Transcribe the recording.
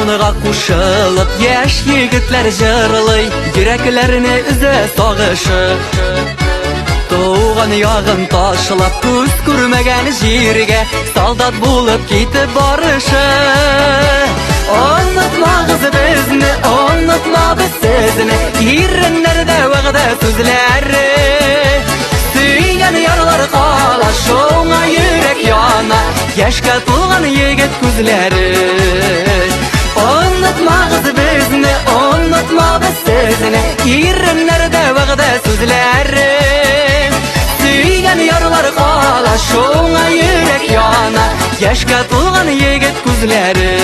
oyununa koşulup yaş yigitler jırlay, yüreklerini üze sağışıp. Doğan yağın taşlap göz görmegen jirge saldat bulup gitip barışı. Unutma kız bizni, unutma biz sizni, irinlerde vaqda sözleri. Süygen yarlar qala, şoňa yürek yana, yaşka tulgan yigit gözleri. Unutma kız bizni, unutma biz sizni, irinlerde vaqda sözleri. Süygen yarlar qala, şoňa yürek yana, yaşka tulgan yigit gözleri.